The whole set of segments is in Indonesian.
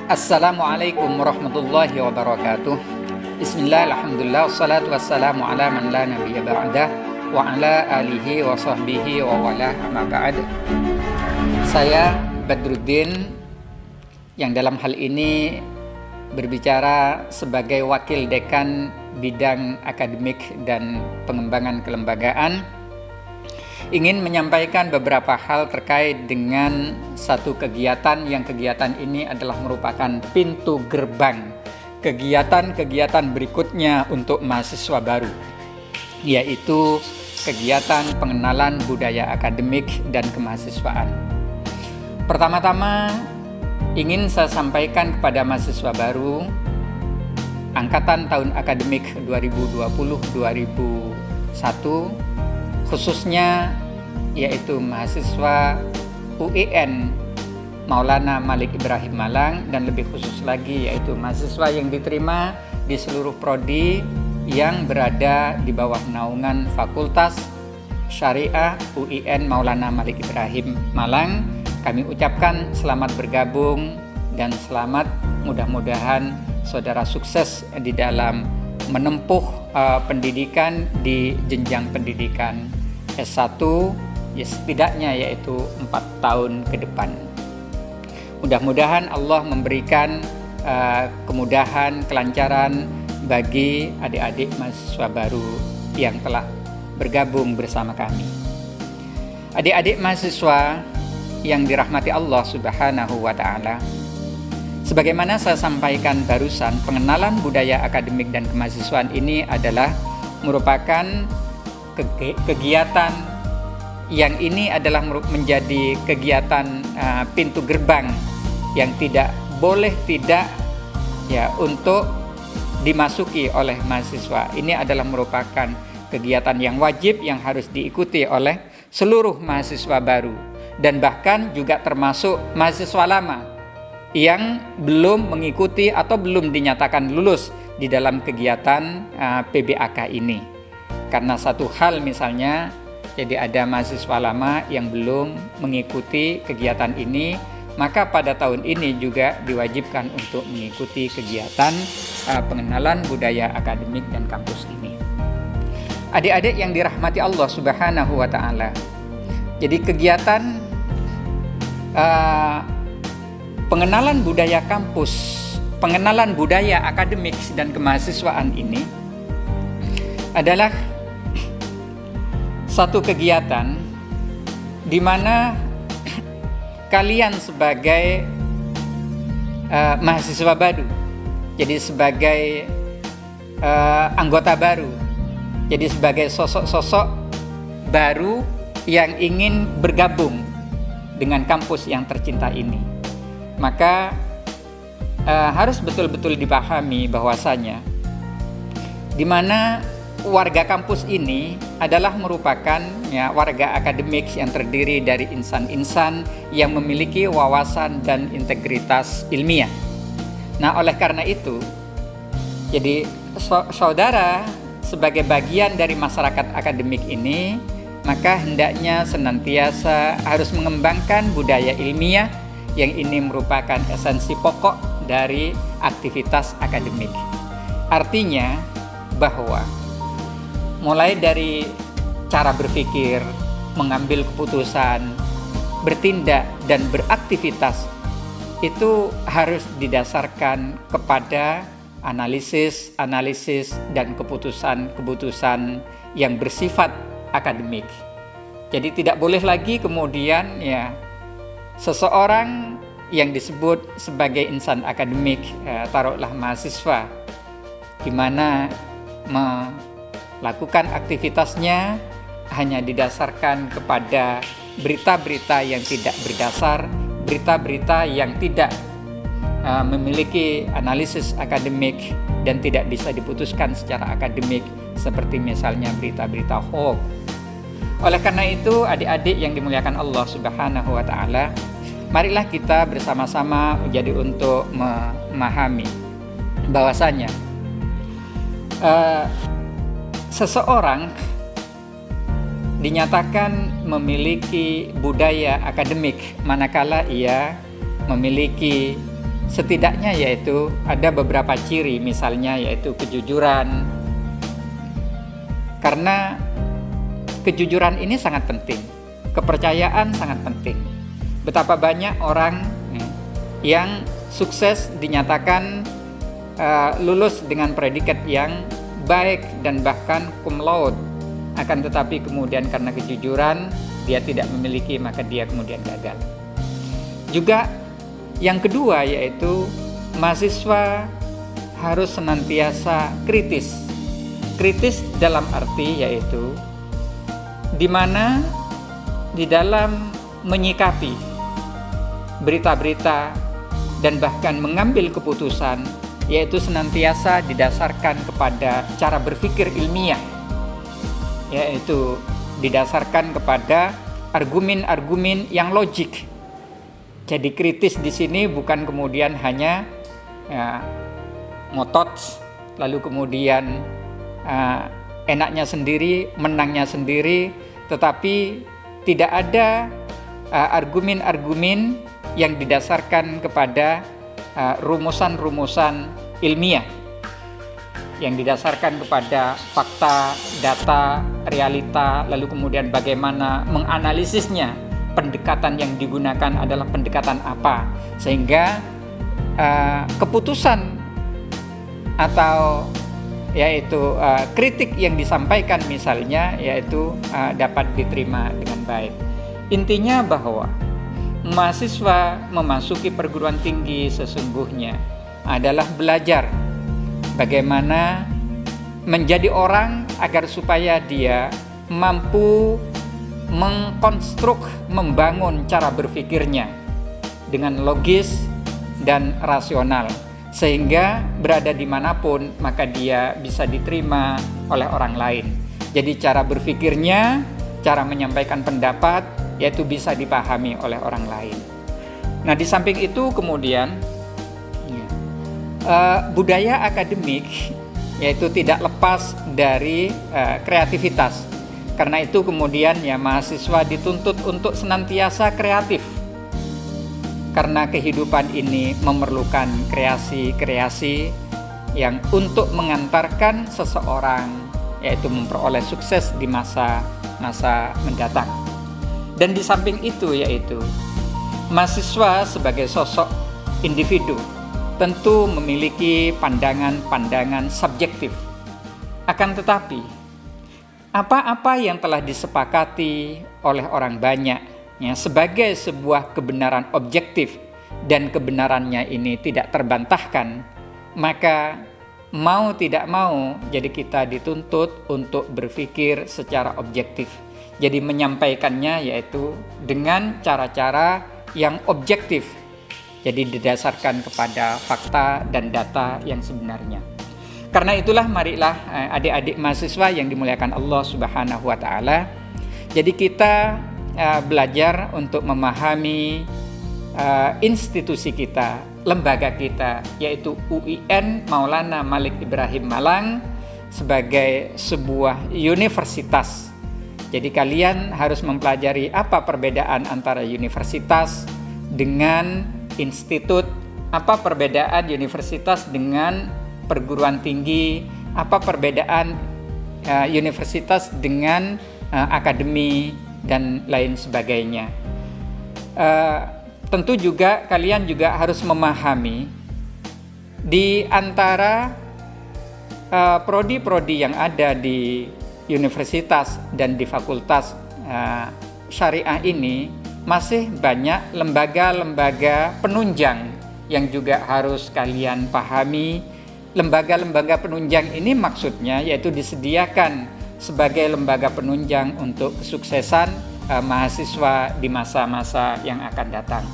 Assalamualaikum warahmatullahi wabarakatuh. Bismillah, alhamdulillah, wassalatu wassalamu ala man la nabiyya ba'dah wa ala alihi wa sahbihi wa wala amma ba'd. Saya Badruddin yang dalam hal ini berbicara sebagai wakil dekan bidang akademik dan pengembangan kelembagaan, ingin menyampaikan beberapa hal terkait dengan satu kegiatan yang kegiatan ini adalah merupakan pintu gerbang kegiatan-kegiatan berikutnya untuk mahasiswa baru, yaitu kegiatan pengenalan budaya akademik dan kemahasiswaan. Pertama-tama ingin saya sampaikan kepada mahasiswa baru angkatan tahun akademik 2020-2021, khususnya yaitu mahasiswa UIN Maulana Malik Ibrahim Malang, dan lebih khusus lagi yaitu mahasiswa yang diterima di seluruh prodi yang berada di bawah naungan Fakultas Syariah UIN Maulana Malik Ibrahim Malang. Kami ucapkan selamat bergabung dan selamat, mudah-mudahan saudara sukses di dalam menempuh pendidikan di jenjang pendidikan S1, ya setidaknya yaitu 4 tahun ke depan. Mudah-mudahan Allah memberikan kemudahan, kelancaran bagi adik-adik mahasiswa baru yang telah bergabung bersama kami. Adik-adik mahasiswa yang dirahmati Allah Subhanahu wa Ta'ala, sebagaimana saya sampaikan barusan, pengenalan budaya akademik dan kemahasiswaan ini adalah merupakan kegiatan yang ini adalah menjadi kegiatan pintu gerbang yang tidak boleh tidak ya untuk dimasuki oleh mahasiswa. Ini adalah merupakan kegiatan yang wajib yang harus diikuti oleh seluruh mahasiswa baru dan bahkan juga termasuk mahasiswa lama yang belum mengikuti atau belum dinyatakan lulus di dalam kegiatan PBAK ini. Karena satu hal misalnya, jadi ada mahasiswa lama yang belum mengikuti kegiatan ini, maka pada tahun ini juga diwajibkan untuk mengikuti kegiatan pengenalan budaya akademik dan kampus ini. Adik-adik yang dirahmati Allah Subhanahu wa Ta'ala, jadi kegiatan pengenalan budaya kampus, pengenalan budaya akademik dan kemahasiswaan ini adalah satu kegiatan di mana kalian sebagai mahasiswa baru, jadi sebagai anggota baru, jadi sebagai sosok-sosok baru yang ingin bergabung dengan kampus yang tercinta ini, maka harus betul-betul dipahami bahwasanya di mana warga kampus ini adalah merupakan ya, warga akademik yang terdiri dari insan-insan yang memiliki wawasan dan integritas ilmiah. Nah, oleh karena itu, jadi saudara sebagai bagian dari masyarakat akademik ini, maka hendaknya senantiasa harus mengembangkan budaya ilmiah yang ini merupakan esensi pokok dari aktivitas akademik. Artinya bahwa mulai dari cara berpikir, mengambil keputusan, bertindak, dan beraktivitas itu harus didasarkan kepada analisis dan keputusan-keputusan yang bersifat akademik. Jadi tidak boleh lagi kemudian ya seseorang yang disebut sebagai insan akademik, taruhlah mahasiswa, di mana melakukan aktivitasnya hanya didasarkan kepada berita-berita yang tidak berdasar, berita-berita yang tidak memiliki analisis akademik dan tidak bisa diputuskan secara akademik, seperti misalnya berita-berita hoax. Oleh karena itu, adik-adik yang dimuliakan Allah Subhanahu wa Ta'ala, marilah kita bersama-sama jadi untuk memahami bahwasanya seseorang dinyatakan memiliki budaya akademik manakala ia memiliki setidaknya yaitu ada beberapa ciri, misalnya yaitu kejujuran. Karena kejujuran ini sangat penting, kepercayaan sangat penting. Betapa banyak orang yang sukses dinyatakan lulus dengan predikat yang baik dan bahkan cum laude, akan tetapi kemudian karena kejujuran dia tidak memiliki, maka dia kemudian gagal. Juga yang kedua yaitu mahasiswa harus senantiasa kritis. Kritis dalam arti yaitu di mana di dalam menyikapi berita-berita dan bahkan mengambil keputusan yaitu senantiasa didasarkan kepada cara berpikir ilmiah, yaitu didasarkan kepada argumen-argumen yang logik. Jadi kritis di sini bukan kemudian hanya ngotot, lalu kemudian enaknya sendiri, menangnya sendiri, tetapi tidak ada argumen-argumen yang didasarkan kepada rumusan-rumusan ilmiah, yang didasarkan kepada fakta, data, realita, lalu kemudian bagaimana menganalisisnya. Pendekatan yang digunakan adalah pendekatan apa, sehingga keputusan atau yaitu kritik yang disampaikan misalnya yaitu dapat diterima dengan baik. Intinya bahwa mahasiswa memasuki perguruan tinggi sesungguhnya adalah belajar bagaimana menjadi orang agar supaya dia mampu mengkonstruk, membangun cara berpikirnya dengan logis dan rasional, sehingga berada dimanapun maka dia bisa diterima oleh orang lain. Jadi cara berpikirnya, cara menyampaikan pendapat yaitu bisa dipahami oleh orang lain. Nah, di samping itu kemudian budaya akademik yaitu tidak lepas dari kreativitas. Karena itu kemudian ya mahasiswa dituntut untuk senantiasa kreatif. Karena kehidupan ini memerlukan kreasi-kreasi yang untuk mengantarkan seseorang yaitu memperoleh sukses di masa mendatang. Dan di samping itu yaitu mahasiswa sebagai sosok individu tentu memiliki pandangan-pandangan subjektif. Akan tetapi apa-apa yang telah disepakati oleh orang banyak ya, sebagai sebuah kebenaran objektif dan kebenarannya ini tidak terbantahkan, maka mau tidak mau jadi kita dituntut untuk berpikir secara objektif. Jadi menyampaikannya yaitu dengan cara-cara yang objektif, jadi didasarkan kepada fakta dan data yang sebenarnya. Karena itulah marilah adik-adik mahasiswa yang dimuliakan Allah Subhanahu wa Ta'ala, jadi kita belajar untuk memahami institusi kita, lembaga kita, yaitu UIN Maulana Malik Ibrahim Malang sebagai sebuah universitas. Jadi kalian harus mempelajari apa perbedaan antara universitas dengan institut, apa perbedaan universitas dengan perguruan tinggi, apa perbedaan universitas dengan akademi dan lain sebagainya. Tentu juga kalian juga harus memahami di antara prodi-prodi yang ada di universitas dan di fakultas syariah ini masih banyak lembaga-lembaga penunjang yang juga harus kalian pahami. Lembaga-lembaga penunjang ini maksudnya yaitu disediakan sebagai lembaga penunjang untuk kesuksesan mahasiswa di masa-masa yang akan datang.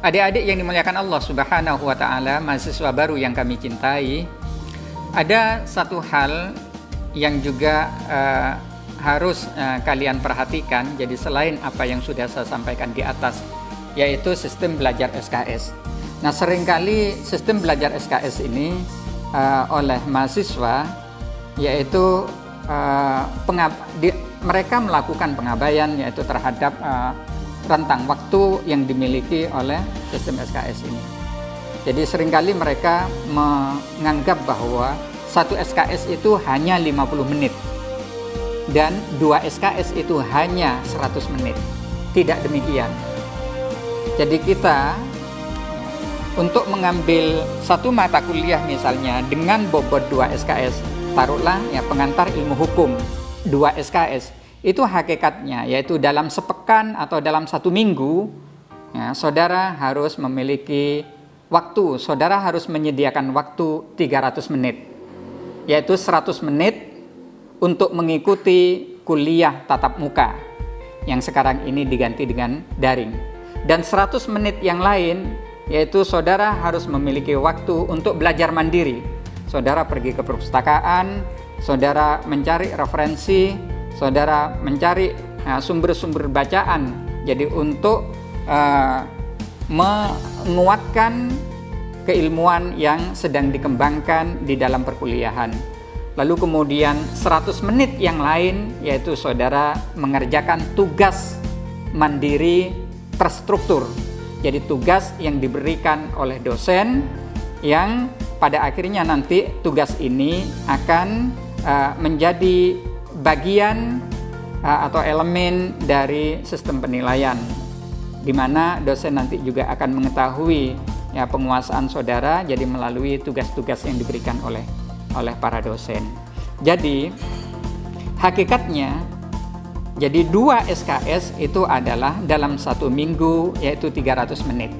Adik-adik yang dimuliakan Allah Subhanahu wa Ta'ala, mahasiswa baru yang kami cintai, ada satu hal yang juga harus kalian perhatikan. Jadi selain apa yang sudah saya sampaikan di atas, yaitu sistem belajar SKS. Nah, seringkali sistem belajar SKS ini oleh mahasiswa yaitu mereka melakukan pengabaian yaitu terhadap rentang waktu yang dimiliki oleh sistem SKS ini. Jadi seringkali mereka menganggap bahwa satu SKS itu hanya 50 menit dan 2 SKS itu hanya 100 menit. Tidak demikian. Jadi kita untuk mengambil satu mata kuliah misalnya dengan bobot 2 SKS, taruhlah ya pengantar ilmu hukum 2 SKS, itu hakikatnya yaitu dalam sepekan atau dalam 1 minggu ya, saudara harus memiliki waktu, saudara harus menyediakan waktu 300 menit, yaitu 100 menit untuk mengikuti kuliah tatap muka yang sekarang ini diganti dengan daring. Dan 100 menit yang lain, yaitu saudara harus memiliki waktu untuk belajar mandiri. Saudara pergi ke perpustakaan, saudara mencari referensi, saudara mencari sumber-sumber bacaan. Jadi untuk menguatkan keilmuan yang sedang dikembangkan di dalam perkuliahan. Lalu kemudian 100 menit yang lain yaitu saudara mengerjakan tugas mandiri terstruktur. Jadi tugas yang diberikan oleh dosen yang pada akhirnya nanti tugas ini akan menjadi bagian atau elemen dari sistem penilaian, di mana dosen nanti juga akan mengetahui ya penguasaan saudara jadi melalui tugas-tugas yang diberikan oleh para dosen. Jadi hakikatnya jadi 2 SKS itu adalah dalam 1 minggu yaitu 300 menit.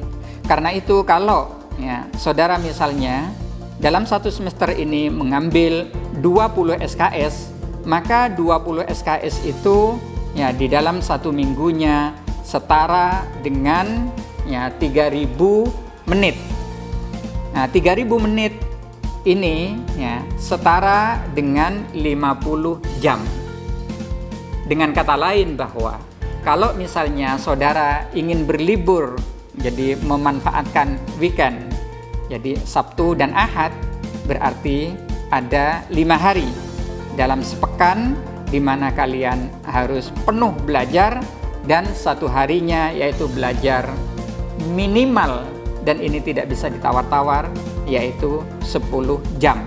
Karena itu kalau ya saudara misalnya dalam 1 semester ini mengambil 20 SKS, maka 20 SKS itu ya di dalam 1 minggunya setara dengan ya 3000 menit. Nah, 3000 menit ini ya setara dengan 50 jam. Dengan kata lain bahwa kalau misalnya saudara ingin berlibur, jadi memanfaatkan weekend, jadi Sabtu dan Ahad, berarti ada 5 hari dalam sepekan di mana kalian harus penuh belajar, dan 1 harinya yaitu belajar minimal, dan ini tidak bisa ditawar-tawar, yaitu 10 jam.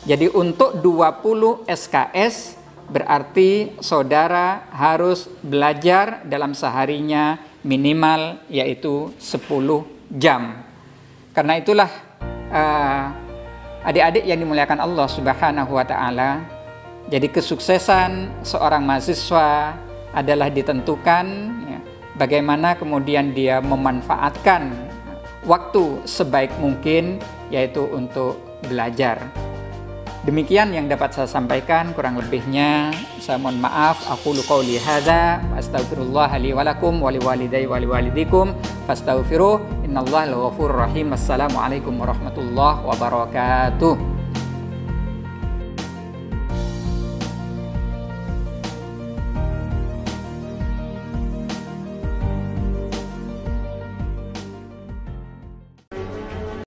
Jadi untuk 20 SKS berarti saudara harus belajar dalam seharinya minimal yaitu 10 jam. Karena itulah adik-adik yang dimuliakan Allah Subhanahu wa taala, jadi kesuksesan seorang mahasiswa adalah ditentukan ya, bagaimana kemudian dia memanfaatkan waktu sebaik mungkin yaitu untuk belajar. Demikian yang dapat saya sampaikan, kurang lebihnya saya mohon maaf. Aqulu qouli hadza wa astaghfirullah li wa lakum wa liwalidayya wa liwalidikum fastaghfiruh innallaha al-ghafurur rahim. Assalamualaikum warahmatullahi wabarakatuh.